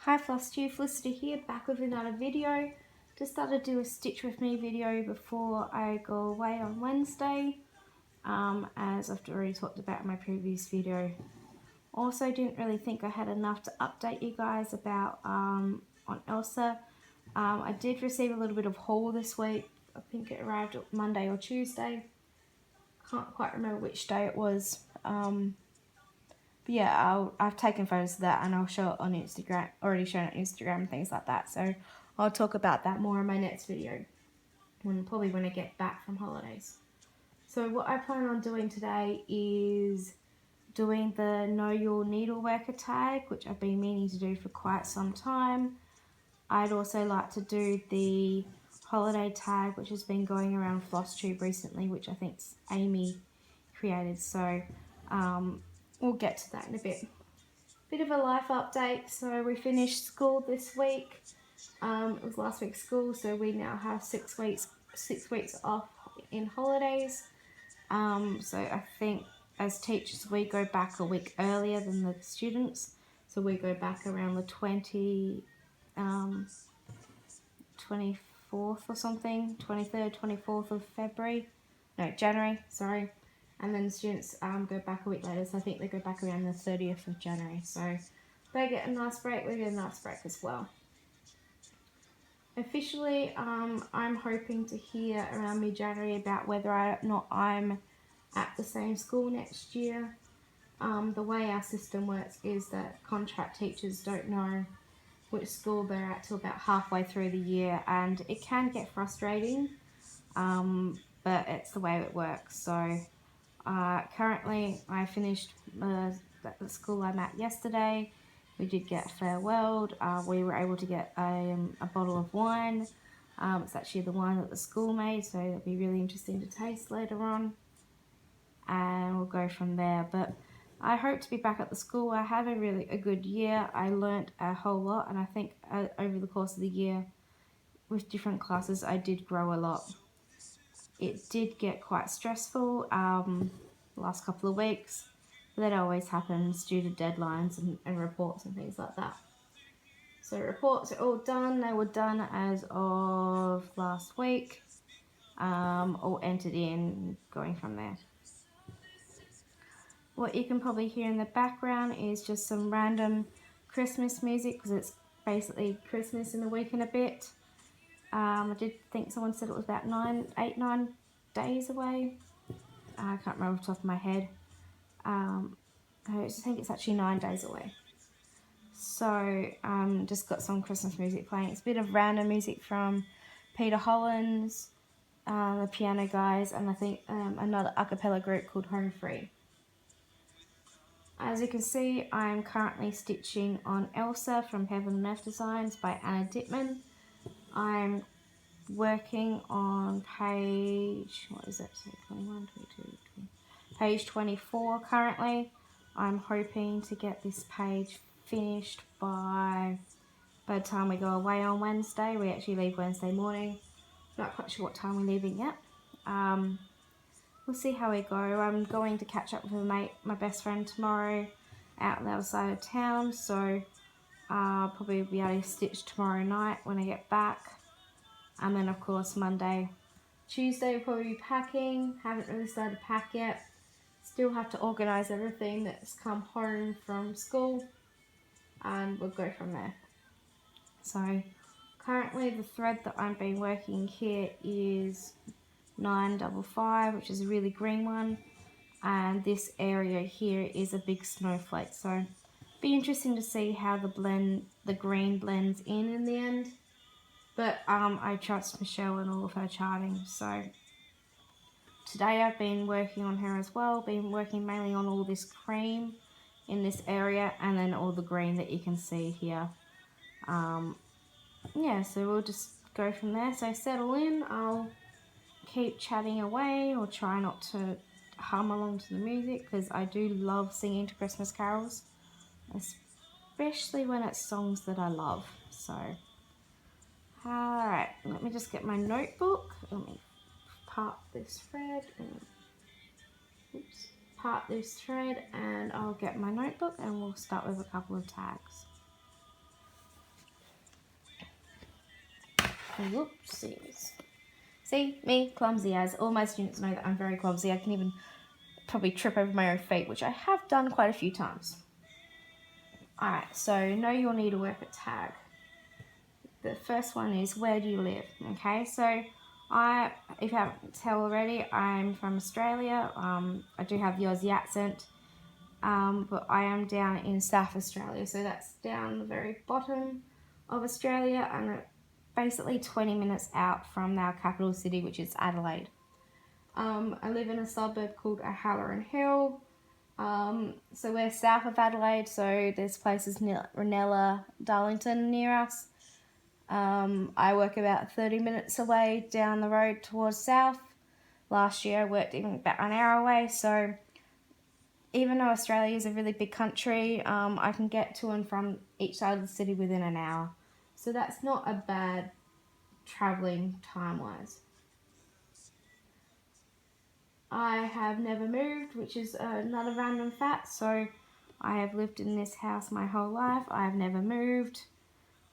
Hi Flosstube, Felicity here, back with another video. Just started to do a stitch with me video before I go away on Wednesday, as I've already talked about in my previous video. Also didn't really think I had enough to update you guys about on Elsa. I did receive a little bit of haul this week. I think it arrived Monday or Tuesday. Can't quite remember which day it was. But yeah, I've taken photos of that and I'll show it on Instagram, already shown it on Instagram and things like that. So I'll talk about that more in my next video, probably when I get back from holidays. So what I plan on doing today is doing the Know Your Needleworker tag, which I've been meaning to do for quite some time. I'd also like to do the holiday tag, which has been going around Flosstube recently, which I think Amy created. So we'll get to that in a bit. Bit of a life update. So we finished school this week. It was last week's school, so we now have 6 weeks off in holidays. So I think as teachers we go back a week earlier than the students. So we go back around the 24th or something, 23rd, 24th of January, sorry. And then the students go back a week later, so I think they go back around the 30th of January. So they get a nice break, we get a nice break as well. Officially, I'm hoping to hear around mid-January about whether or not I'm at the same school next year. The way our system works is that contract teachers don't know which school they're at till about halfway through the year, and it can get frustrating, but it's the way it works. So currently I finished the school I'm at yesterday. We did get farewelled. We were able to get a bottle of wine. It's actually the wine that the school made, so it'll be really interesting to taste later on, and we'll go from there. But I hope to be back at the school. I had a good year. I learnt a whole lot, and I think over the course of the year with different classes I did grow a lot. It did get quite stressful the last couple of weeks, but that always happens due to deadlines and reports and things like that. So reports are all done. They were done as of last week, all entered in, going from there. What you can probably hear in the background is just some random Christmas music, because it's basically Christmas in a week and a bit. I did think someone said it was about 9 days away. I can't remember off the top of my head. I think it's actually 9 days away. So just got some Christmas music playing. It's a bit of random music from Peter Hollins, the Piano Guys, and I think another a cappella group called Home Free. As you can see, I'm currently stitching on Elsa from Heaven and Earth Designs by Anna Dittman. I'm working on page, what is it, so 21, 22, 20, page 24 currently. I'm hoping to get this page finished by the time we go away on Wednesday. We actually leave Wednesday morning. Not quite sure what time we're leaving yet. We'll see how we go. I'm going to catch up with my best friend tomorrow out on the other side of town, so I'll probably be able to stitch tomorrow night when I get back. And then of course Monday, Tuesday we'll probably be packing. Haven't really started to pack yet. Still have to organise everything that's come home from school, and we'll go from there. So currently the thread that I've been working here is 955, which is a really green one, and this area here is a big snowflake. So be interesting to see how the green blends in the end. But I trust Michelle and all of her charting. So today I've been working on her as well. Been working mainly on all this cream in this area, and then all the green that you can see here. Yeah, so we'll just go from there. So settle in. I'll keep chatting away, or try not to hum along to the music, because I do love singing to Christmas carols, especially when it's songs that I love. So alright, let me just get my notebook. Let me part this thread and I'll get my notebook and we'll start with a couple of tags. Whoopsies. See, me, clumsy as. All my students know that I'm very clumsy. I can even probably trip over my own feet, which I have done quite a few times. Alright, so know your needleworker tag. The first one is, where do you live? Okay, so if you haven't tell already, I'm from Australia. I do have the Aussie accent, but I am down in South Australia, so that's down the very bottom of Australia, and basically 20 minutes out from our capital city, which is Adelaide. I live in a suburb called O'Halloran Hill. So we're south of Adelaide, so there's places near Ranella, Darlington near us. I work about 30 minutes away down the road towards south. Last year I worked even about an hour away, so even though Australia is a really big country, I can get to and from each side of the city within an hour. So that's not a bad travelling time-wise. I have never moved, which is another random fact. So I have lived in this house my whole life. I have never moved.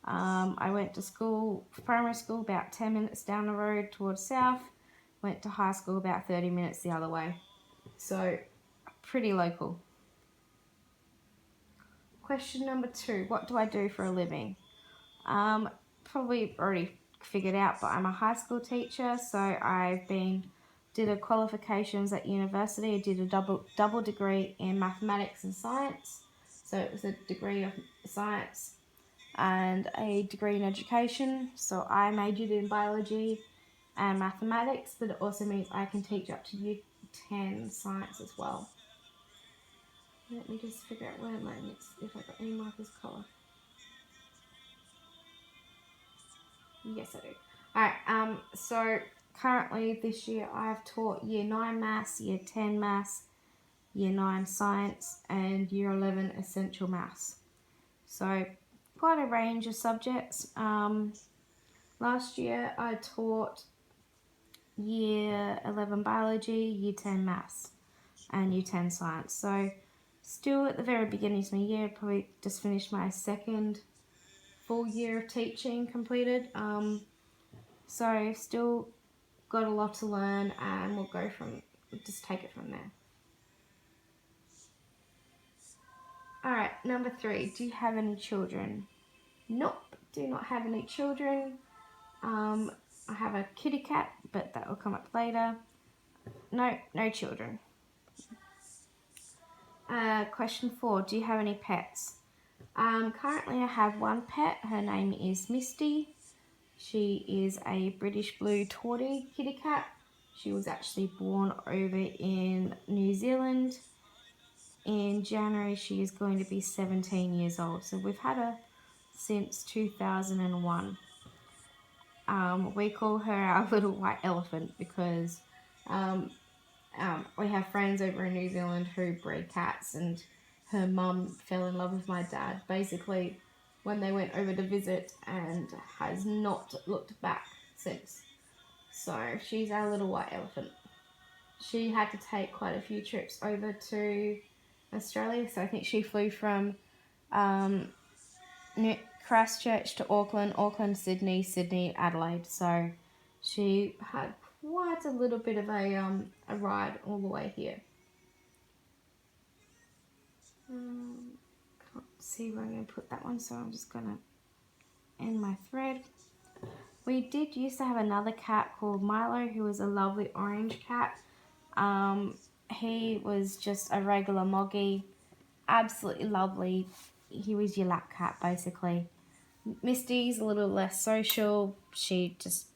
I went to school, primary school, about 10 minutes down the road towards south. Went to high school about 30 minutes the other way. So pretty local. Question number 2, what do I do for a living? Probably already figured out, but I'm a high school teacher, so did a qualifications at university. I did a double degree in mathematics and science, so it was a degree of science and a degree in education. So I majored in biology and mathematics, but it also means I can teach up to year 10 science as well. Let me just figure out where my if I got any markers colour. Yes, I do. Alright, so currently this year I've taught year 9 maths, year 10 maths, year 9 science, and year 11 essential maths. So quite a range of subjects. Last year I taught year 11 biology, year 10 maths, and year 10 science. So still at the very beginning of my year, probably just finished my second full year of teaching completed. So still got a lot to learn, and we'll just take it from there. Alright, number 3, do you have any children? Nope, do not have any children. I have a kitty cat, but that will come up later. No children. Question 4, do you have any pets? Currently I have one pet. Her name is Misty. She is a British Blue Tawny kitty cat. She was actually born over in New Zealand. In January she is going to be 17 years old. So we've had her since 2001. We call her our little white elephant because we have friends over in New Zealand who breed cats, and her mum fell in love with my dad basically when they went over to visit, and has not looked back since. So she's our little white elephant. She had to take quite a few trips over to Australia, so I think she flew from Christchurch to Auckland, Sydney, Adelaide. So she had quite a little bit of a ride all the way here. Can't see where I'm going to put that one, so I'm just going to end my thread. We did used to have another cat called Milo, who was a lovely orange cat. He was just a regular moggy, absolutely lovely. He was your lap cat basically. Misty's a little less social. She just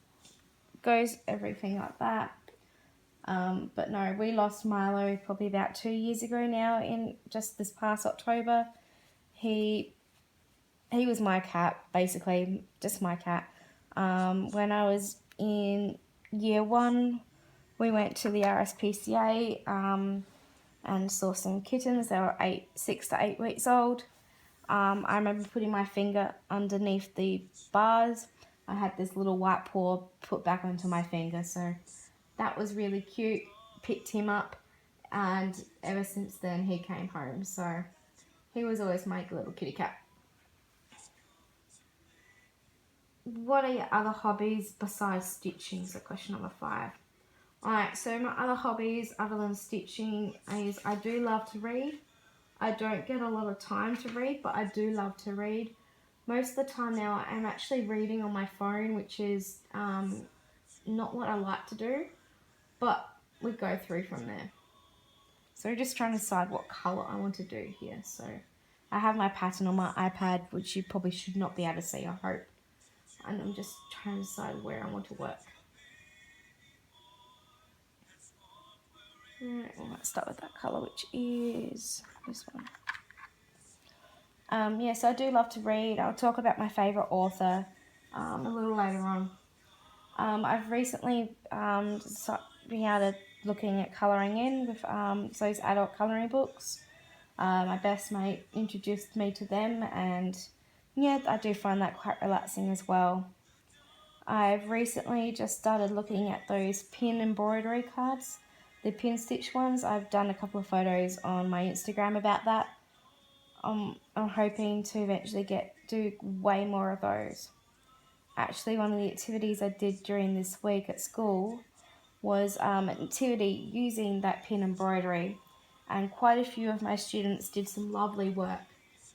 goes everything like that. But no, we lost Milo probably about 2 years ago now, in just this past October. He was my cat, basically, just my cat. When I was in year 1, we went to the RSPCA and saw some kittens. They were 6 to 8 weeks old. I remember putting my finger underneath the bars. I had this little white paw put back onto my finger, so that was really cute. Picked him up, and ever since then he came home, so he was always my little kitty cat. what are your other hobbies besides stitching? So question number 5. Alright, so my other hobbies other than stitching is I do love to read. I don't get a lot of time to read, but I do love to read. Most of the time now I'm actually reading on my phone, which is not what I like to do, but we go through from there. So we're just trying to decide what colour I want to do here. So I have my pattern on my iPad, which you probably should not be able to see, I hope. And I'm just trying to decide where I want to work. Alright, well, let's start with that colour, which is this one. Yes, I do love to read. I'll talk about my favourite author a little later on. I've recently been able to looking at colouring in with those adult colouring books. My best mate introduced me to them, and yeah, I do find that quite relaxing as well. I've recently just started looking at those pin embroidery cards, the pin stitch ones. I've done a couple of photos on my Instagram about that. I'm hoping to eventually do way more of those. Actually, one of the activities I did during this week at school was an activity using that pin embroidery, and quite a few of my students did some lovely work.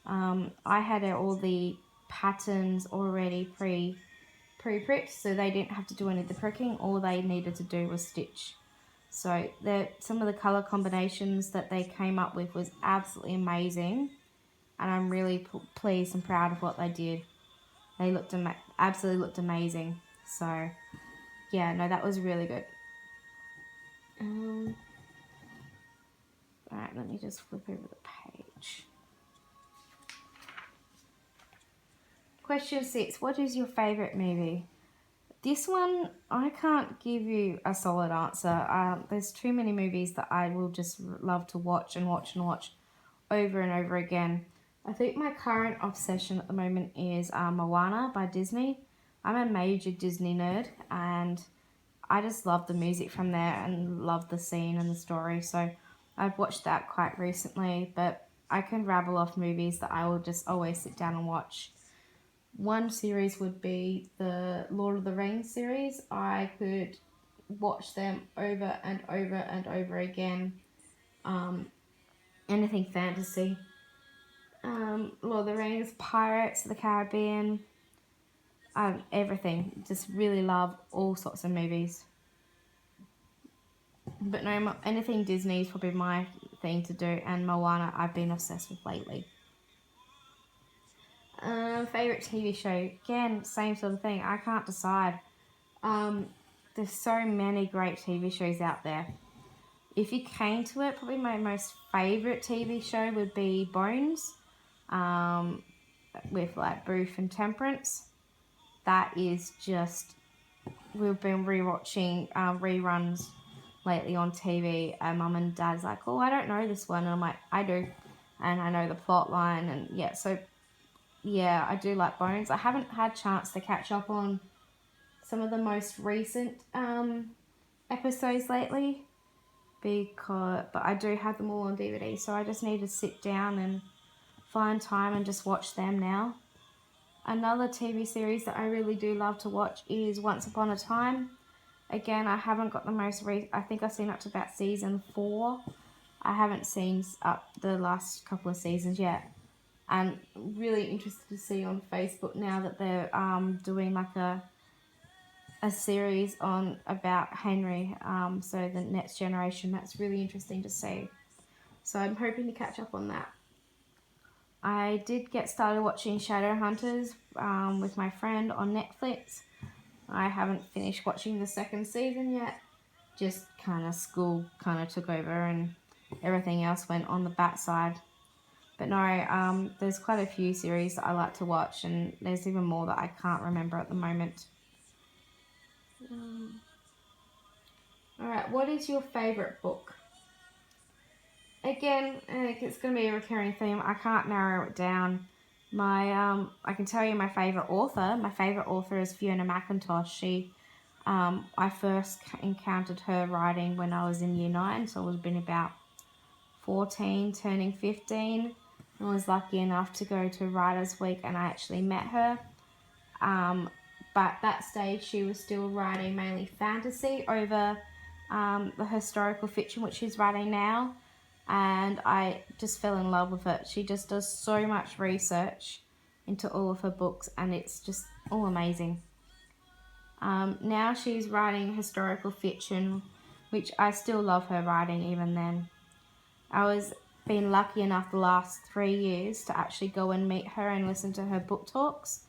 I had all the patterns already pre-pricked, so they didn't have to do any of the pricking. All they needed to do was stitch. So some of the colour combinations that they came up with was absolutely amazing, and I'm really pleased and proud of what they did. They absolutely looked amazing. So yeah, no, that was really good. Alright, let me just flip over the page. Question 6. What is your favourite movie? This one, I can't give you a solid answer. There's too many movies that I will just love to watch and watch and watch over and over again. I think my current obsession at the moment is Moana by Disney. I'm a major Disney nerd, and I just love the music from there and love the scene and the story. So I've watched that quite recently, but I can rabble off movies that I will just always sit down and watch. One series would be the Lord of the Rings series. I could watch them over and over and over again. Anything fantasy. Lord of the Rings, Pirates of the Caribbean, everything. Just really love all sorts of movies. But no, anything Disney is probably my thing to do, and Moana I've been obsessed with lately. Favourite TV show? Again, same sort of thing. I can't decide. There's so many great TV shows out there. If you came to it, probably my most favourite TV show would be Bones, with like Bruce and Temperance. That is just, we've been rewatching reruns lately on TV, and Mum and Dad's like, oh, I don't know this one, and I'm like, I do, and I know the plot line, and yeah, so yeah, I do like Bones. I haven't had a chance to catch up on some of the most recent episodes lately, but I do have them all on DVD, so I just need to sit down and find time and just watch them now. Another TV series that I really do love to watch is Once Upon a Time. Again, I haven't got the most I think I've seen up to about season 4. I haven't seen up the last couple of seasons yet. And really interested to see on Facebook now that they're doing like a series about Henry, so the next generation. That's really interesting to see. So I'm hoping to catch up on that. I did get started watching Shadowhunters with my friend on Netflix. I haven't finished watching the second season yet. Just school took over and everything else went on the backside. But no, there's quite a few series that I like to watch, and there's even more that I can't remember at the moment. Alright, what is your favourite book? Again, it's going to be a recurring theme. I can't narrow it down. I can tell you my favourite author. My favourite author is Fiona McIntosh. I first encountered her writing when I was in Year 9, so I would have been about 14, turning 15. I was lucky enough to go to Writers' Week, and I actually met her. but that stage she was still writing mainly fantasy over the historical fiction which she's writing now, and I just fell in love with it. She just does so much research into all of her books, and it's just all amazing. Now she's writing historical fiction, which I still love her writing even then. I was been lucky enough the last 3 years to actually go and meet her and listen to her book talks.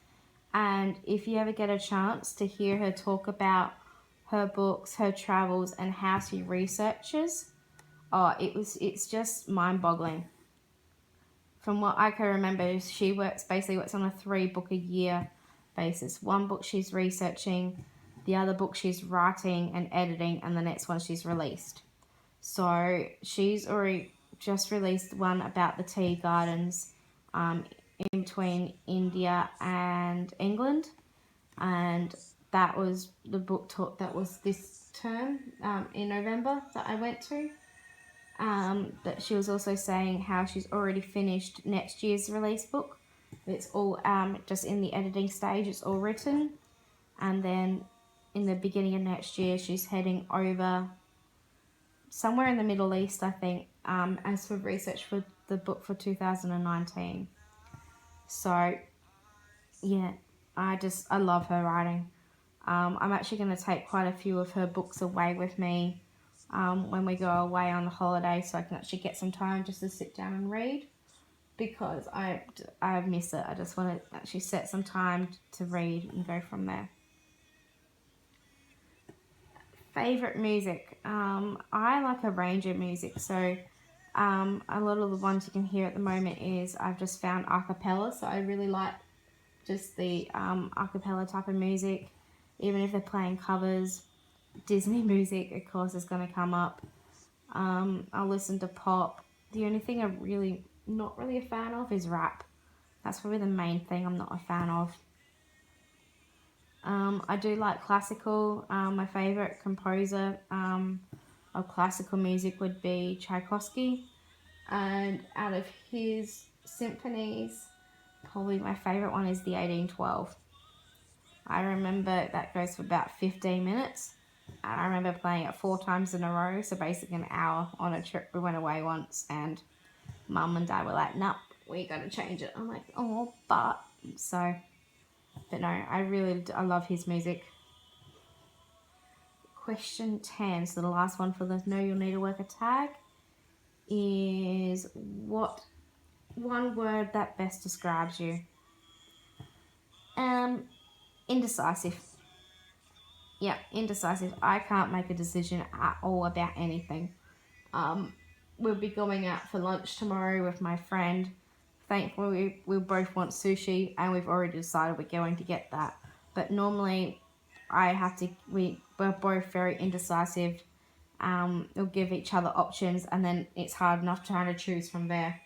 And if you ever get a chance to hear her talk about her books, her travels, and how she researches, it's just mind-boggling. From what I can remember, she basically works on a 3-book-a-year basis. One book she's researching, the other book she's writing and editing, and the next one she's released. So she's already just released one about the tea gardens in between India and England, and that was the book talk that was this term in November that I went to. But she was also saying how she's already finished next year's release book. It's all just in the editing stage, it's all written, and then in the beginning of next year she's heading over somewhere in the Middle East, I think, as for research for the book for 2019. So yeah, I love her writing. I'm actually going to take quite a few of her books away with me when we go away on the holiday, so I can actually get some time just to sit down and read, because I miss it. I just want to actually set some time to read and go from there. Favourite music. I like a range of music, so a lot of the ones you can hear at the moment is I've just found a cappella, so I really like just the a cappella type of music. Even if they're playing covers, Disney music of course is going to come up. I'll listen to pop. The only thing I'm really not really a fan of is rap. That's probably the main thing I'm not a fan of. I do like classical. My favourite composer of classical music would be Tchaikovsky, and out of his symphonies, probably my favourite one is the 1812. I remember that goes for about 15 minutes. And I remember playing it 4 times in a row, so basically an hour on a trip. We went away once, and Mum and Dad were like, "Nope, we got to change it." I'm like, "Oh, but no, I love his music." Question 10, so the last one for the Know Your Needleworker tag is, what one word that best describes you? Indecisive. Yeah, indecisive. I can't make a decision at all about anything. We'll be going out for lunch tomorrow with my friend. Thankfully, we both want sushi, and we've already decided we're going to get that. But normally, we're both very indecisive. We'll give each other options, and then it's hard enough trying to choose from there.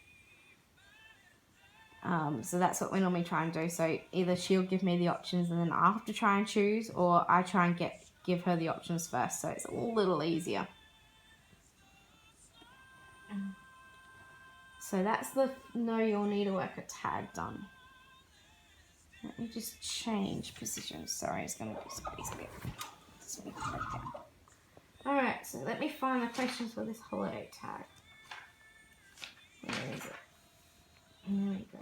So that's what we normally try and do. So either she'll give me the options, and then I'll have to try and choose, or I try and give her the options first, so it's a little easier. So that's the Know Your Needleworker tag done. Let me just change position. Sorry, it's going to be space a bit. Alright, so let me find the questions for this holiday tag. Where is it? Here we go.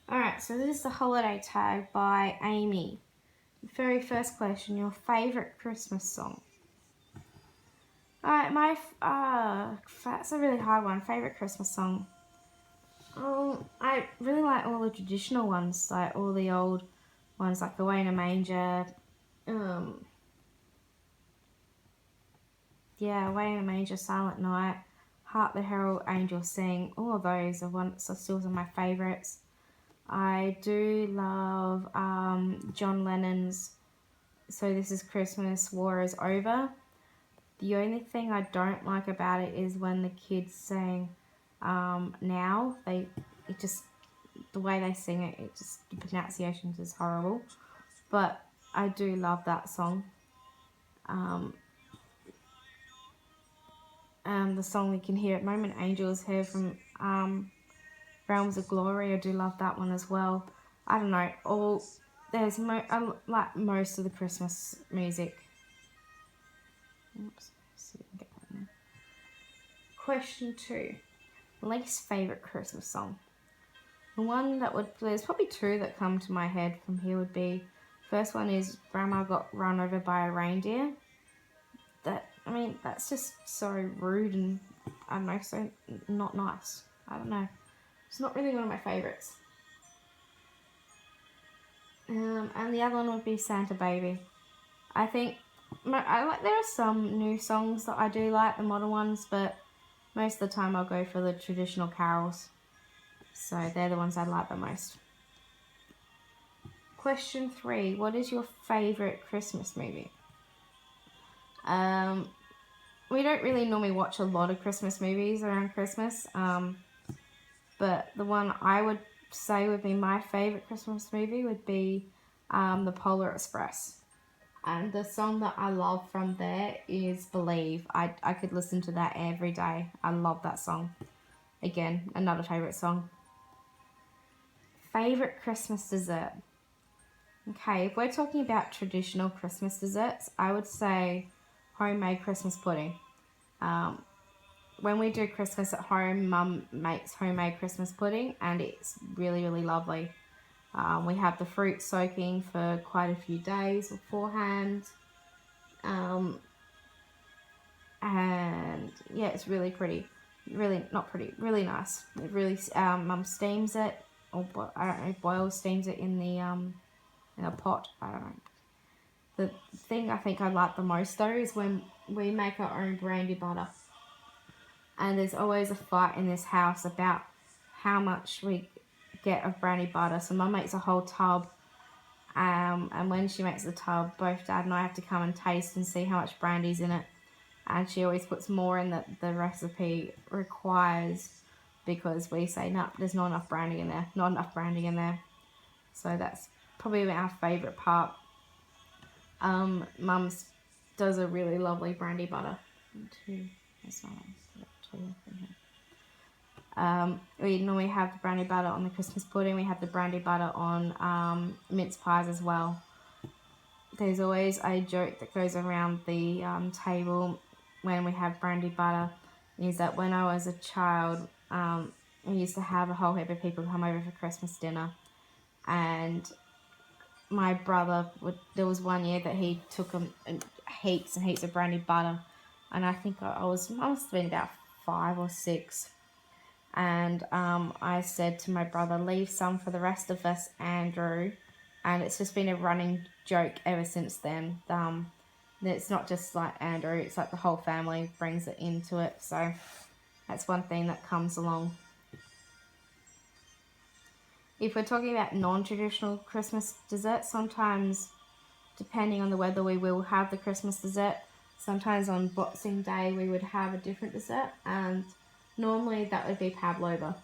Alright, so this is the holiday tag by Amy. The very first question, your favourite Christmas song? Alright, that's a really hard one. Favourite Christmas song? I really like all the traditional ones, like all the old ones, like Away in a Manger. Away in a Manger, Silent Night, Hark the Herald Angels Sing. All of those are still some of my favourites. I do love John Lennon's So This Is Christmas, War Is Over. The only thing I don't like about it is when the kids sing now. The way they sing it, the pronunciation is horrible. But I do love that song. The song we can hear at the moment, Angels Hair from Realms of Glory, I do love that one as well. I don't know, I like most of the Christmas music. Oops, see if I can get that now. Question 2. Least favourite Christmas song. The one that there's probably two that come to my head from here would be, first one is Grandma Got Run Over by a Reindeer. That's just so rude and, I don't know, so not nice. I don't know. It's not really one of my favourites. And the other one would be Santa Baby. I think, there are some new songs that I do like, the modern ones, but most of the time I'll go for the traditional carols. So they're the ones I like the most. Question 3. What is your favourite Christmas movie? We don't really normally watch a lot of Christmas movies around Christmas. But the one I would say would be my favourite Christmas movie would be The Polar Express. And the song that I love from there is Believe. I could listen to that every day. I love that song. Again, another favourite song. Favourite Christmas dessert. Okay, if we're talking about traditional Christmas desserts, I would say homemade Christmas pudding. When we do Christmas at home, Mum makes homemade Christmas pudding and it's really, really lovely. We have the fruit soaking for quite a few days beforehand. And yeah, it's really pretty. Really, not pretty, really nice. It really, Mum steams it, or I don't know, boils, steams it in a pot. I don't know. The thing I think I like the most though is when we make our own brandy butter. And there's always a fight in this house about how much we get of brandy butter. So Mum makes a whole tub, and when she makes the tub, both Dad and I have to come and taste and see how much brandy's in it. And she always puts more in than the recipe requires, because we say, no, there's not enough brandy in there, not enough brandy in there. So that's probably our favourite part. Mum's does a really lovely brandy butter. We normally have the brandy butter on the Christmas pudding. We have the brandy butter on mince pies as well. There's always a joke that goes around the table when we have brandy butter, is that when I was a child, we used to have a whole heap of people come over for Christmas dinner, and my brother there was one year that he took heaps and heaps of brandy butter, and I think I must have been about 5 or 6, and I said to my brother, leave some for the rest of us, Andrew, and it's just been a running joke ever since then. It's not just like Andrew, it's like the whole family brings it into it, so that's one thing that comes along. If we're talking about non-traditional Christmas desserts, sometimes, depending on the weather, we will have the Christmas dessert. Sometimes on Boxing Day we would have a different dessert, and normally that would be pavlova.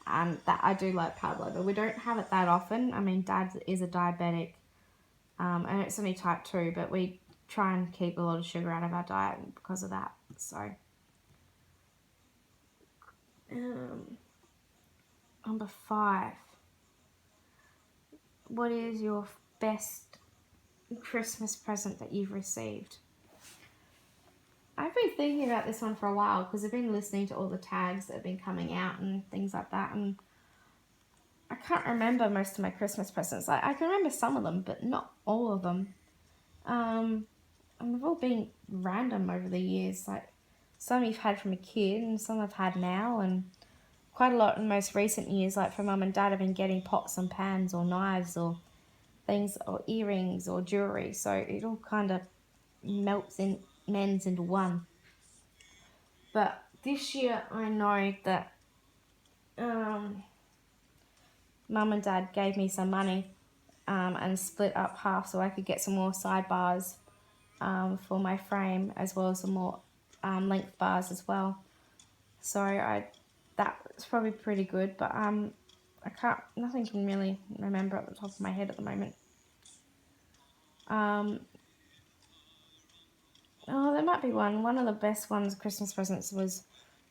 And that I do like pavlova. We don't have it that often. I mean, Dad is a diabetic, and it's only type 2, but we try and keep a lot of sugar out of our diet because of that. So, number 5. What is your best Christmas present that you've received? I've been thinking about this one for a while because I've been listening to all the tags that have been coming out and things like that, and I can't remember most of my Christmas presents. I can remember some of them, but not all of them. And they've all been random over the years. Like, some you've had from a kid and some I've had now, and quite a lot in most recent years, like for Mum and Dad, I've been getting pots and pans or knives or things, or earrings or jewellery. So it all kind of mends into one. But this year I know that Mum and Dad gave me some money and split up half so I could get some more sidebars for my frame, as well as some more length bars as well. So that's probably pretty good, but nothing can really remember at the top of my head at the moment. There might be one. One of the best ones, Christmas presents, was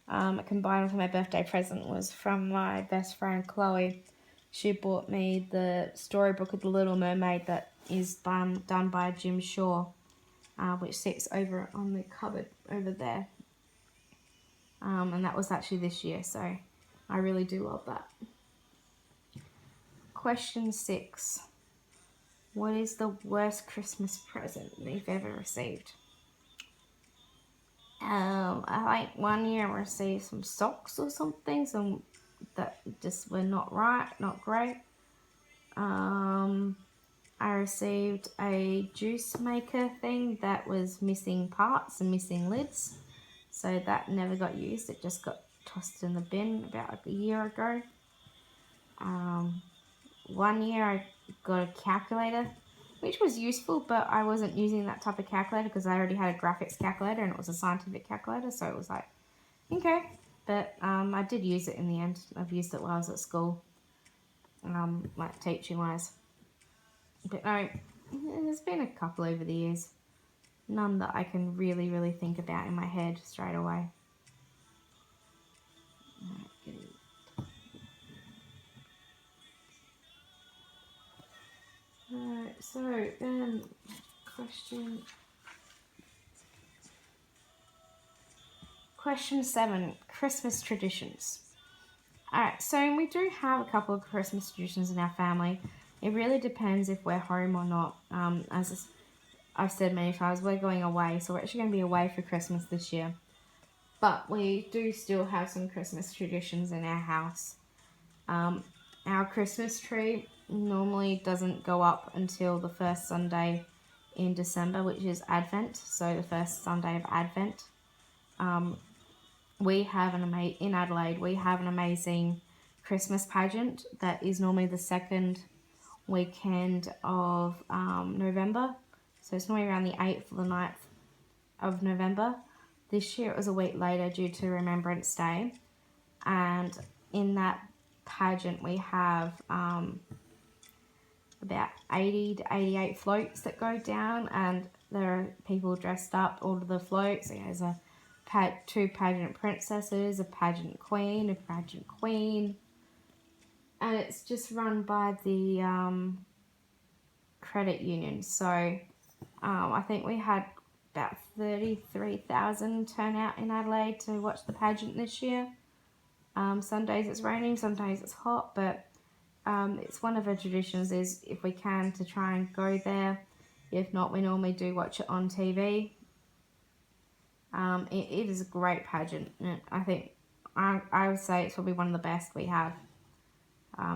combined with my birthday present, was from my best friend Chloe. she bought me the storybook of The Little Mermaid that is done by Jim Shaw, which sits over on the cupboard over there. And that was actually this year, so I really do love that. Question 6. What is the worst Christmas present you've ever received? I think one year I received some socks or something, some that just were not great. I received a juice maker thing that was missing parts and missing lids, so that never got used. It just got tossed in the bin about like a year ago. One year I got a calculator, which was useful, but I wasn't using that type of calculator because I already had a graphics calculator and it was a scientific calculator, so it was like, okay. But I did use it in the end. I've used it while I was at school, like teaching wise. But no, there's been a couple over the years. None that I can really think about in my head straight away. Alright, so then question 7, Christmas traditions. Alright, so we do have a couple of Christmas traditions in our family. It really depends if we're home or not. As I've said many times, we're going away, so we're actually going to be away for Christmas this year. But we do still have some Christmas traditions in our house. Our Christmas tree normally doesn't go up until the first Sunday in December, which is Advent, so the first Sunday of Advent. We have in Adelaide, we have an amazing Christmas pageant that is normally the second weekend of November. So it's normally around the 8th or the 9th of November. This year it was a week later due to Remembrance Day. And in that pageant we have about 80 to 88 floats that go down, and there are people dressed up all of the floats. There's two pageant princesses, a pageant queen, and it's just run by the credit union. So I think we had about 33,000 turn out in Adelaide to watch the pageant this year. Some days it's raining, some days it's hot, but it's one of our traditions is if we can to try and go there. If not, we normally do watch it on TV. It is a great pageant. I think I would say it's probably one of the best we have.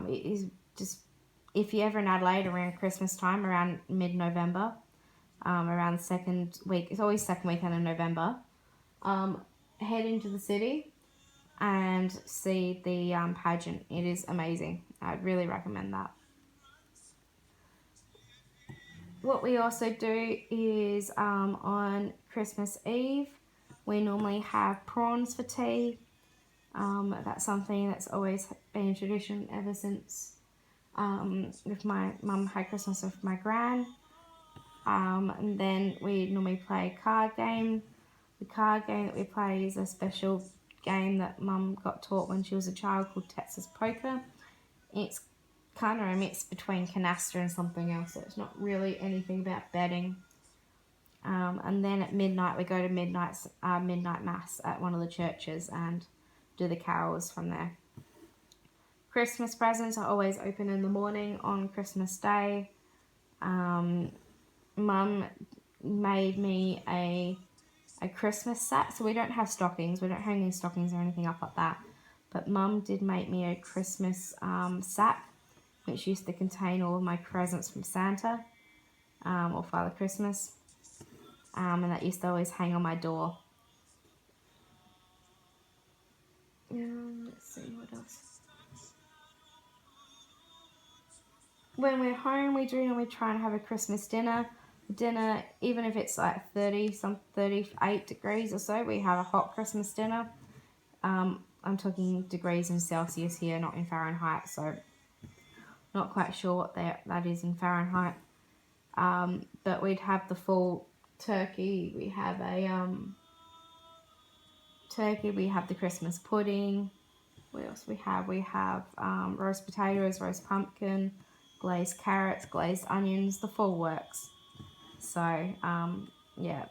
It is just, if you're ever in Adelaide around Christmas time, around mid-November, around the second week, it's always second weekend in November, head into the city and see the pageant. It is amazing. I'd really recommend that. What we also do is on Christmas Eve, we normally have prawns for tea. That's something that's always been a tradition ever since with my mum had Christmas with my gran. And then we normally play a card game. The card game that we play is a special game that mum got taught when she was a child called Texas Poker. It's kind of a mix between canasta and something else, so it's not really anything about betting. And then at midnight we go to midnight mass at one of the churches and do the carols from there. Christmas presents are always open in the morning on Christmas Day. Mum made me a Christmas sack, so we don't have stockings, we don't hang any stockings or anything up like that, but Mum did make me a Christmas sack which used to contain all of my presents from Santa or Father Christmas, and that used to always hang on my door. Let's see what else. When we're home, we do normally try and have a Christmas dinner. Dinner, even if it's like 38 degrees or so, we have a hot Christmas dinner. I'm talking degrees in Celsius here, not in Fahrenheit, so not quite sure what that is in Fahrenheit. But we'd have the full turkey. We have a turkey. We have the Christmas pudding. what else we have? We have roast potatoes, roast pumpkin, glazed carrots, glazed onions, the full works. So, yeah.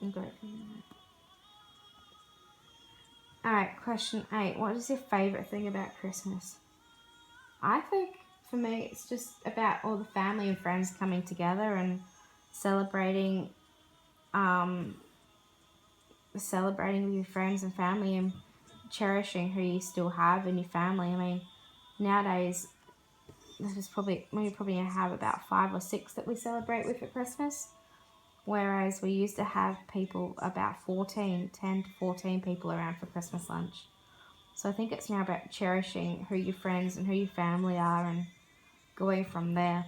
We'll go from there. Alright, question 8. What is your favourite thing about Christmas? I think for me it's just about all the family and friends coming together and celebrating with your friends and family and cherishing who you still have in your family. I mean, nowadays we probably have about 5 or 6 that we celebrate with at Christmas, whereas we used to have people about 10 to 14 people around for Christmas lunch. So I think it's now about cherishing who your friends and who your family are and going from there.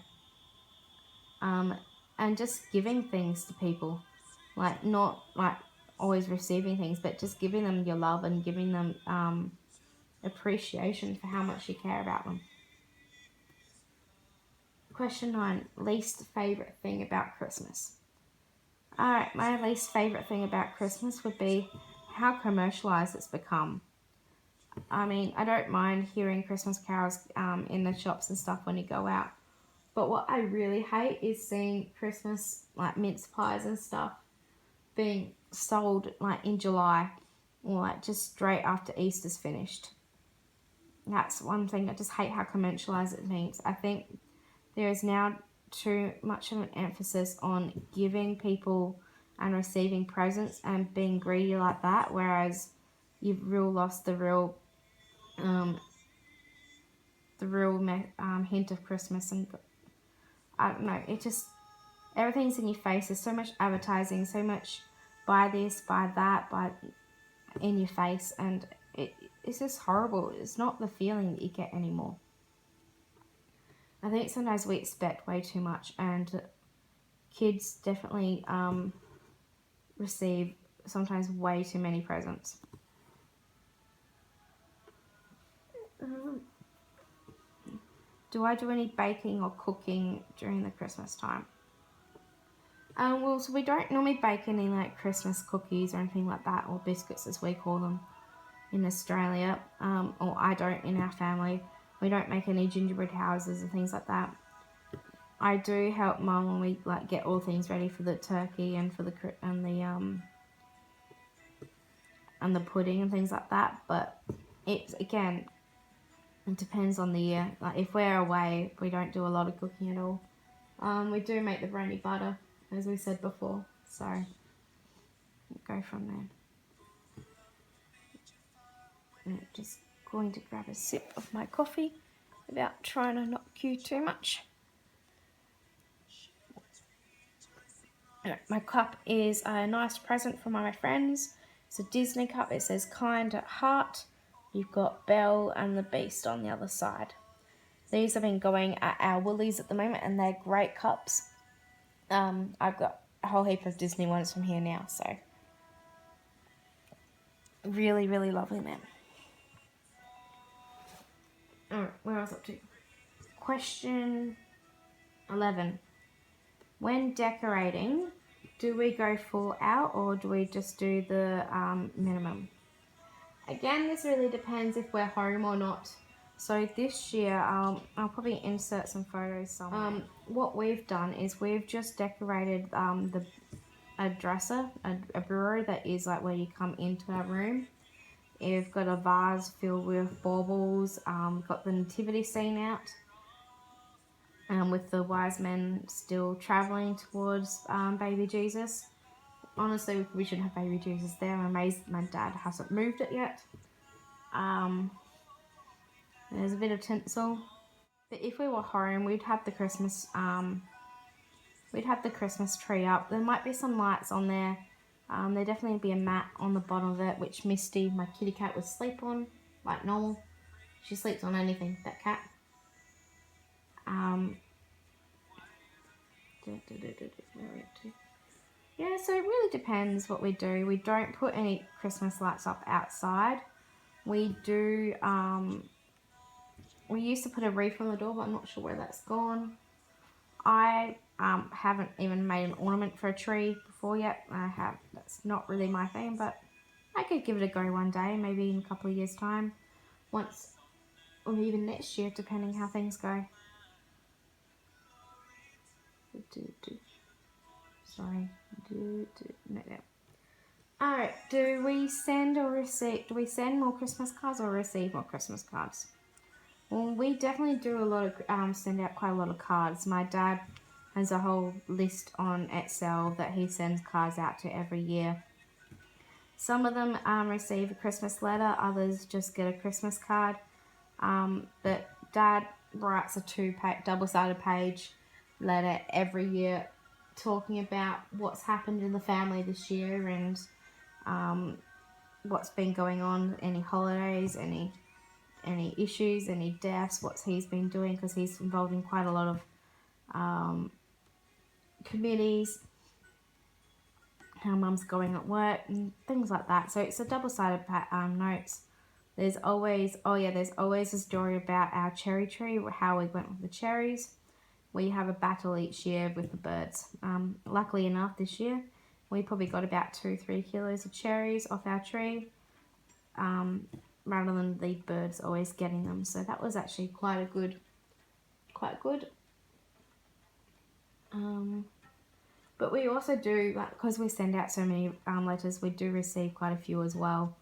And just giving things to people, like not like always receiving things, but just giving them your love and giving them appreciation for how much you care about them. Question 9, least favourite thing about Christmas. Alright, my least favourite thing about Christmas would be how commercialised it's become. I mean, I don't mind hearing Christmas carols in the shops and stuff when you go out. But what I really hate is seeing Christmas, like mince pies and stuff, being sold like in July or like just straight after Easter's finished. That's one thing. I just hate how commercialised it seems. I think there is now too much of an emphasis on giving people and receiving presents and being greedy like that, whereas you've lost the real hint of Christmas. And I don't know, it just, everything's in your face. There's so much advertising, so much buy this, buy that, buy in your face, and it's just horrible. It's not the feeling that you get anymore. I think sometimes we expect way too much, and kids definitely receive sometimes way too many presents. Do I do any baking or cooking during the Christmas time? Well, so we don't normally bake any like Christmas cookies or anything like that, or biscuits as we call them in Australia, or I don't in our family. We don't make any gingerbread houses and things like that. I do help Mum when we like get all things ready for the turkey and for the pudding and things like that. But it depends on the year. Like if we're away, we don't do a lot of cooking at all. We do make the brandy butter, as we said before. So go from there. I'm just going to grab a sip of my coffee without trying to knock you too much. My cup is a nice present from my friends. It's a Disney cup. It says kind at heart. You've got Belle and the Beast on the other side. These have been going at our Woolies at the moment, and they're great cups. I've got a whole heap of Disney ones from here now, so really, really lovely them. Alright, where was I up to? Question 11. When decorating, do we go full out or do we just do the minimum? Again, this really depends if we're home or not. So this year, I'll probably insert some photos somewhere. What we've done is we've just decorated a dresser, a bureau that is like where you come into our room. You've got a vase filled with baubles, got the nativity scene out, with the wise men still travelling towards baby Jesus. Honestly, we shouldn't have baby Jesus there. I'm amazed my dad hasn't moved it yet. There's a bit of tinsel. But if we were home, we'd have the Christmas tree up. There might be some lights on there. There'd definitely be a mat on the bottom of it, which Misty, my kitty cat, would sleep on, like normal. She sleeps on anything, that cat. Yeah, so it really depends what we do. We don't put any Christmas lights up outside. We do, we used to put a wreath on the door, but I'm not sure where that's gone. I haven't even made an ornament for a tree before yet. That's not really my thing, but I could give it a go one day, maybe in a couple of years' time, once, or even next year, depending how things go. Sorry. No. Alright, do we send more Christmas cards or receive more Christmas cards? Well, we definitely do a lot of, send out quite a lot of cards. My dad has a whole list on Excel that he sends cards out to every year. Some of them receive a Christmas letter, others just get a Christmas card. But Dad writes a double-sided page letter every year talking about what's happened in the family this year and what's been going on, any holidays, any issues, any deaths, what he's been doing, because he's involved in quite a lot of committees, how Mum's going at work and things like that. So it's a double-sided notes. There's always a story about our cherry tree, how we went with the cherries. We have a battle each year with the birds. Luckily enough, this year we probably got about 2-3 kilos of cherries off our tree, rather than the birds always getting them. So that was actually quite good. But we also do, because we send out so many letters, we do receive quite a few as well.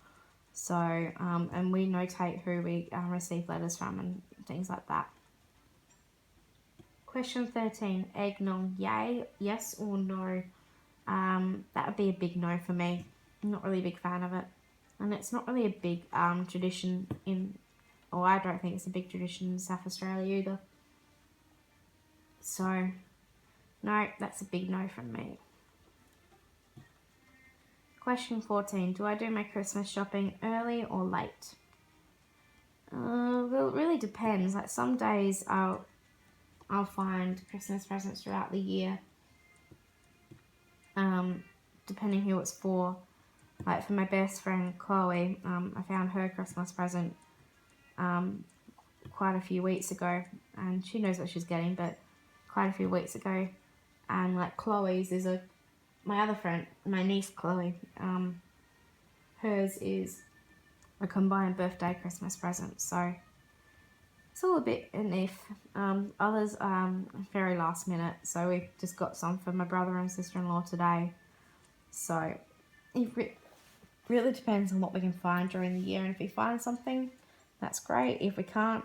So, and we notate who we receive letters from and things like that. Question 13, eggnog, yay, yes or no? That would be a big no for me. I'm not really a big fan of it. And it's not really a big tradition I don't think it's a big tradition in South Australia either. So, no, that's a big no from me. Question 14, do I do my Christmas shopping early or late? Well, it really depends. Like some days I'll find Christmas presents throughout the year, depending who it's for. Like for my best friend Chloe, I found her Christmas present quite a few weeks ago, and she knows what she's getting, but quite a few weeks ago. And like Chloe's is my other friend, my niece Chloe, hers is a combined birthday Christmas present, so it's all a bit an if. Others very last minute, so we've just got some for my brother and sister-in-law today. So it really depends on what we can find during the year, and if we find something, that's great. If we can't,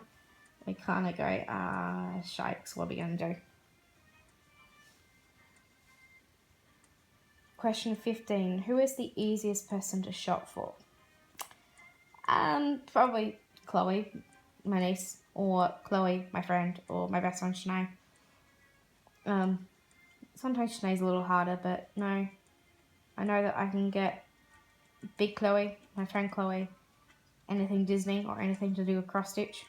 we kind of go, shakes, what are we going to do? Question 15, who is the easiest person to shop for? Probably Chloe, my niece, or Chloe, my friend, or my best friend Shanae. Sometimes Shanae's a little harder, but no, I know that I can get big Chloe, my friend Chloe, anything Disney or anything to do with cross stitch,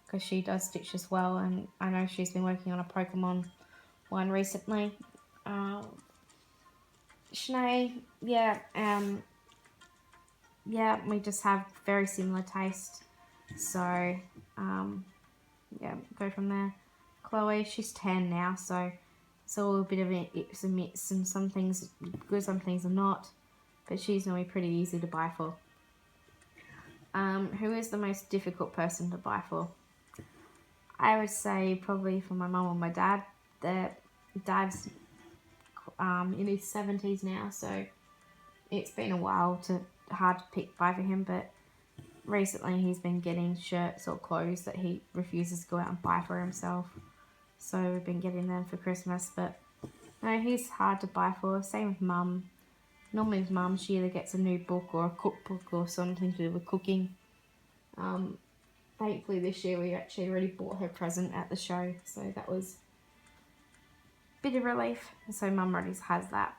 because she does stitch as well, and I know she's been working on a Pokemon one recently. Shanae, we just have very similar taste, so go from there. Chloe, she's 10 now, so it's all a bit of a mix, and some things are good, some things are not, but she's normally pretty easy to buy for. Who is the most difficult person to buy for? I would say probably for my mum or my dad. Dad's in his 70s now, so it's been a while hard to buy for him, but recently he's been getting shirts or clothes that he refuses to go out and buy for himself, so we've been getting them for Christmas. But no, he's hard to buy for. Same with Mum. Normally with Mum, she either gets a new book or a cookbook or something to do with cooking. Thankfully this year we actually already bought her present at the show, so that was a bit of relief. So Mum already has that.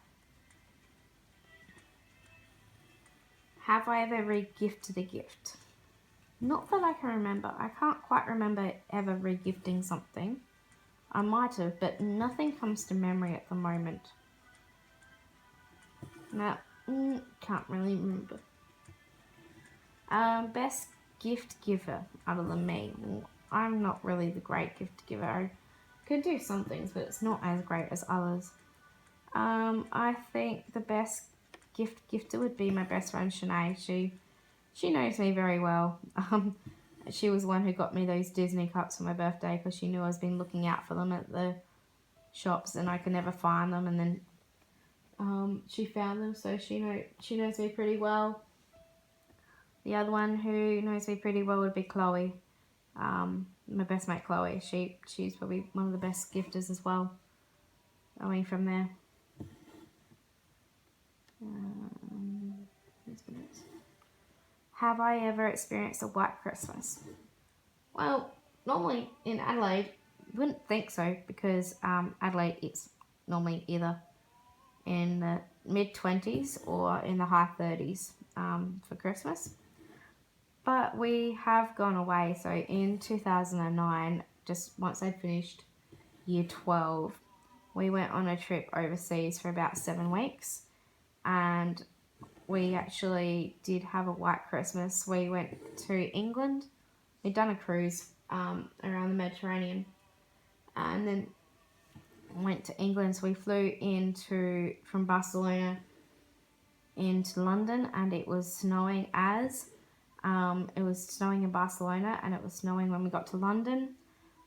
Have I ever re-gifted a gift? Not that I can remember. I can't quite remember ever re-gifting something. I might have, but nothing comes to memory at the moment. No, can't really remember. Best gift giver other than me. I'm not really the great gift giver. I can do some things, but it's not as great as others. I think the best gifter would be my best friend Shanae. She knows me very well. She was one who got me those Disney cups for my birthday because she knew I was been looking out for them at the shops and I could never find them, and then she found them, so she knows me pretty well. The other one who knows me pretty well would be Chloe, my best mate Chloe. She's probably one of the best gifters as well. Going from there. Have I ever experienced a white Christmas? Well, normally in Adelaide, wouldn't think so, because Adelaide is normally either in the mid-20s or in the high 30s for Christmas. But we have gone away. So in 2009, just once I'd finished year 12, we went on a trip overseas for about 7 weeks, and we actually did have a white Christmas. We went to England. We'd done a cruise around the Mediterranean, and then went to England. So we flew from Barcelona into London, and it was snowing it was snowing in Barcelona, and it was snowing when we got to London.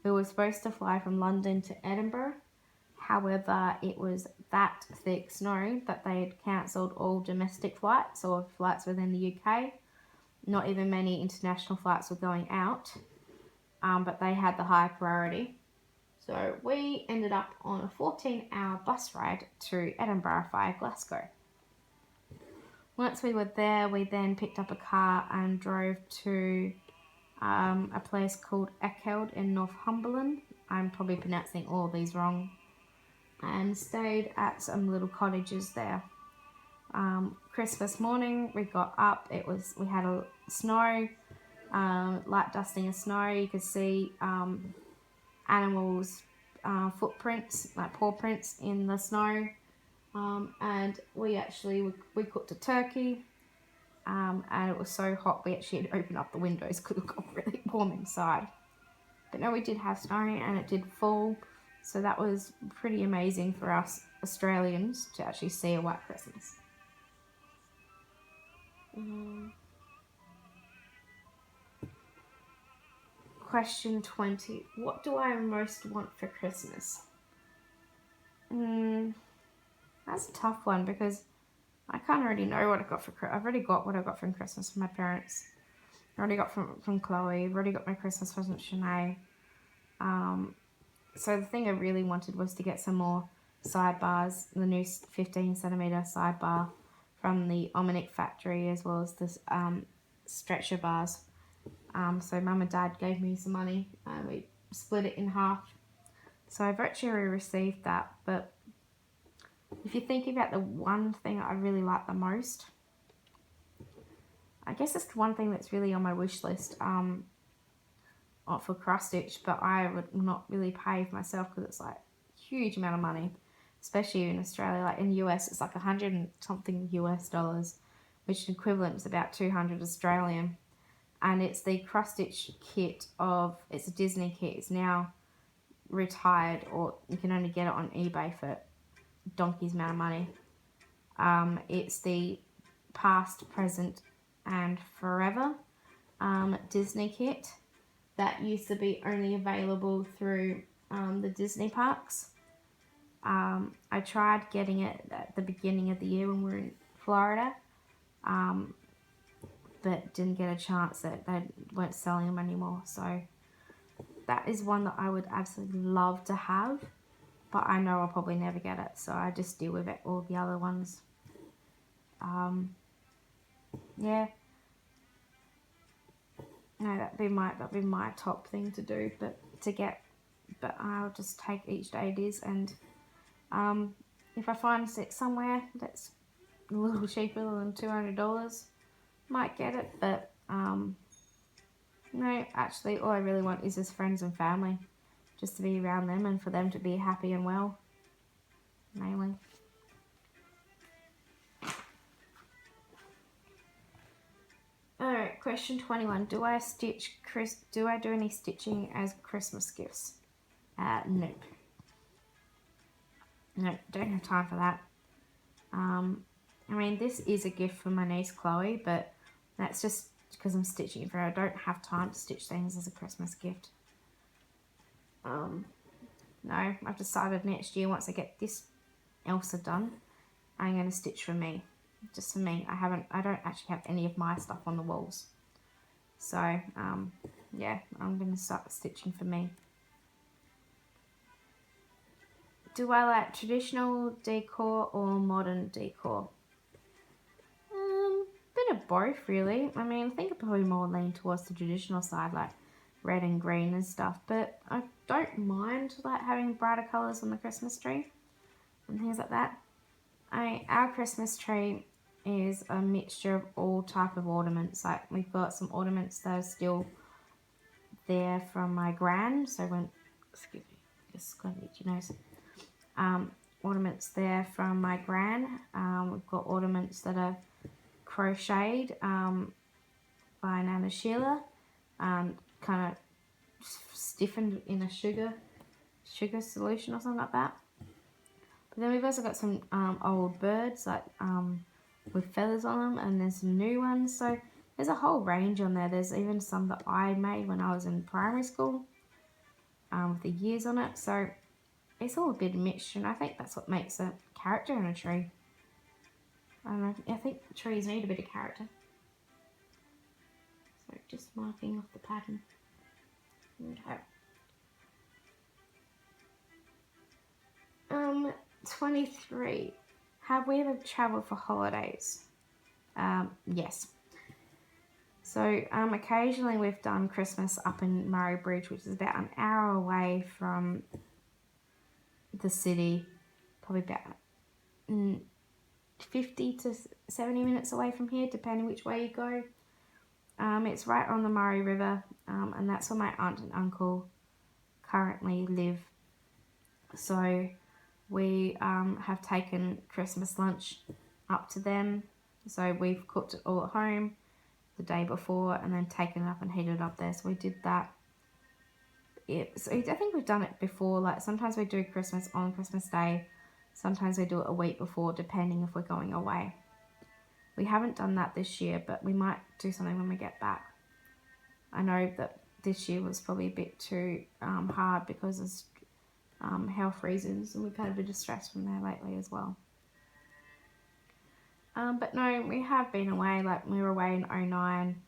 We were supposed to fly from London to Edinburgh. However, it was that thick snow that they had cancelled all domestic flights or flights within the UK. Not even many international flights were going out, but they had the high priority. So we ended up on a 14-hour bus ride to Edinburgh via Glasgow. Once we were there, we then picked up a car and drove to a place called Eckeld in Northumberland. I'm probably pronouncing all of these wrong. And stayed at some little cottages there. Christmas morning, we got up. We had a snow, light dusting of snow. You could see animals' footprints, like paw prints in the snow. And we cooked a turkey. And it was so hot we actually had to open up the windows because it got really warm inside. But no, we did have snow, and it did fall. So that was pretty amazing for us Australians to actually see a white Christmas. Question 20. What do I most want for Christmas? That's a tough one, because I can't already know what I got for Christmas. I've already got what I got from Christmas from my parents. I already got from Chloe. I've already got my Christmas present from Shanae. So the thing I really wanted was to get some more sidebars, the new 15cm sidebar from the Omnic factory, as well as this stretcher bars. So Mum and Dad gave me some money, and we split it in half. So I've actually received that. But if you think about the one thing I really like the most, I guess it's the one thing that's really on my wish list. For cross stitch, but I would not really pay for myself because it's like a huge amount of money, especially in Australia. Like in the US, it's like $100 and something US, which equivalent is about 200 Australian. And it's the cross stitch kit it's a Disney kit. It's now retired, or you can only get it on eBay for donkey's amount of money. It's the past, present, and forever Disney kit. That used to be only available through the Disney parks. I tried getting it at the beginning of the year when we were in Florida, but didn't get a chance. That they weren't selling them anymore. So that is one that I would absolutely love to have, but I know I'll probably never get it. So I just deal with it, all the other ones. Yeah. No, that'd be my top thing to do, but I'll just take each day it is, and if I find it somewhere that's a little cheaper than $200, might get it. But no, actually, all I really want is just friends and family, just to be around them and for them to be happy and well, mainly. Alright, question 21. Do I do any stitching as Christmas gifts? Nope. Nope, don't have time for that. I mean, this is a gift for my niece Chloe, but that's just because I'm stitching for her. I don't have time to stitch things as a Christmas gift. No, I've decided next year, once I get this Elsa done, I'm going to stitch for me. Just for me. I don't actually have any of my stuff on the walls. So, yeah, I'm going to start stitching for me. Do I like traditional decor or modern decor? Bit of both, really. I mean, I think I probably more lean towards the traditional side, like red and green and stuff. But I don't mind like having brighter colours on the Christmas tree and things like that. Our Christmas tree is a mixture of all type of ornaments. Like we've got some ornaments that are still there from my gran. So when, excuse me, just got to itch your nose. Ornaments there from my gran. We've got ornaments that are crocheted by Nana Sheila, kind of stiffened in a sugar solution or something like that. But then we've also got some old birds like with feathers on them, and there's some new ones. So there's a whole range on there. There's even some that I made when I was in primary school with the years on it. So it's all a bit of mixture, and I think that's what makes a character in a tree. I don't know, I think trees need a bit of character. So just marking off the pattern. Okay. 23. Have we ever travelled for holidays? Yes. So occasionally we've done Christmas up in Murray Bridge, which is about an hour away from the city, probably about 50 to 70 minutes away from here, depending which way you go. It's right on the Murray River, and that's where my aunt and uncle currently live. So we have taken Christmas lunch up to them. So we've cooked it all at home the day before and then taken it up and heated it up there. So we did that. So I think we've done it before. Like sometimes we do Christmas on Christmas Day. Sometimes we do it a week before, depending if we're going away. We haven't done that this year, but we might do something when we get back. I know that this year was probably a bit too hard because of health reasons, and we've had a bit of stress from there lately as well. But no, we have been away. Like we were away in 2009.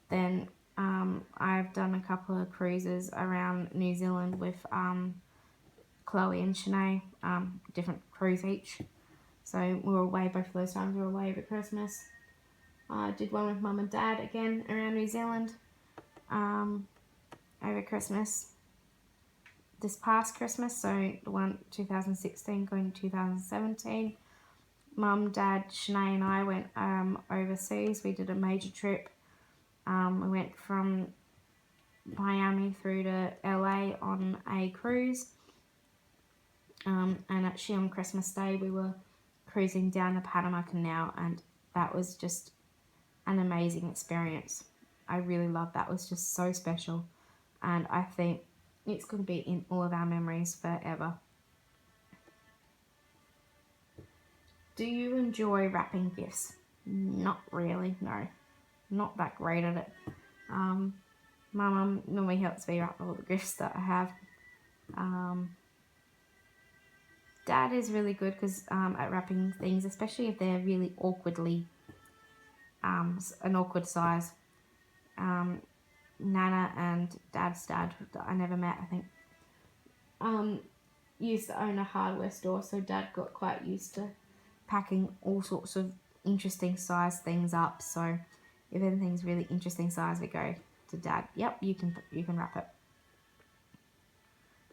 Then I've done a couple of cruises around New Zealand with Chloe and Shanae, different cruise each. So we were away both of those times. We were away over Christmas. I did one with Mum and Dad again around New Zealand over Christmas. This past Christmas, so the one 2016 going to 2017. Mum, Dad, Shanae and I went overseas. We did a major trip. We went from Miami through to LA on a cruise. And actually on Christmas Day we were cruising down the Panama Canal, and that was just an amazing experience. I really loved that. It was just so special, and I think it's going to be in all of our memories forever. Do you enjoy wrapping gifts? Not really, no. Not that great at it. My mum normally helps me wrap all the gifts that I have. Dad is really good because at wrapping things, especially if they're really awkwardly an awkward size. Nana and Dad's dad, that I never met, I think, used to own a hardware store, so Dad got quite used to packing all sorts of interesting size things up. So if anything's really interesting size, we go to Dad. Yep, you can wrap it.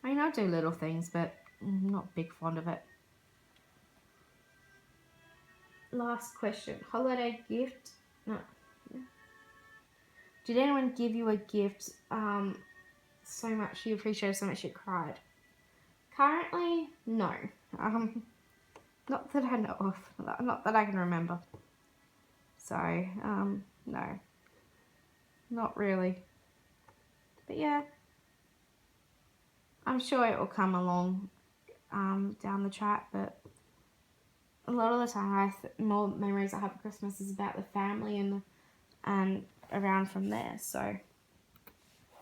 I mean, I do little things, but I'm not big fond of it. Last question. Holiday gift? No. Did anyone give you a gift so much you appreciated, so much you cried? Currently, no. Not that I know of. Not that I can remember. So, no. Not really. But yeah. I'm sure it will come along down the track, but a lot of the time, more memories I have of Christmas is about the family and around from there. So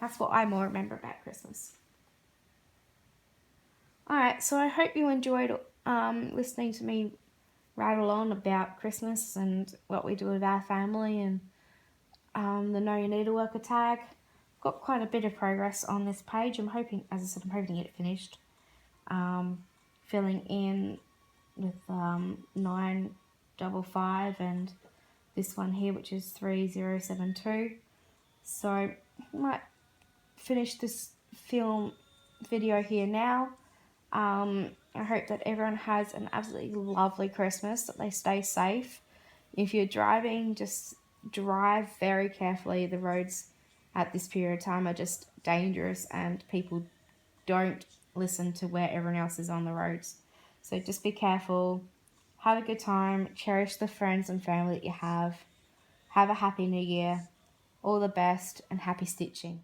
that's what I more remember about Christmas. Alright, so I hope you enjoyed listening to me rattle on about Christmas and what we do with our family and the Know Your Needleworker tag. Got quite a bit of progress on this page. I'm hoping, as I said, I'm hoping to get it finished. Filling in with 955 and this one here, which is 3072. So I might finish this video here now. I hope that everyone has an absolutely lovely Christmas, that they stay safe. If you're driving, just drive very carefully. The roads at this period of time are just dangerous and people don't listen to where everyone else is on the roads. So just be careful, have a good time, cherish the friends and family that you have a happy new year, all the best and happy stitching.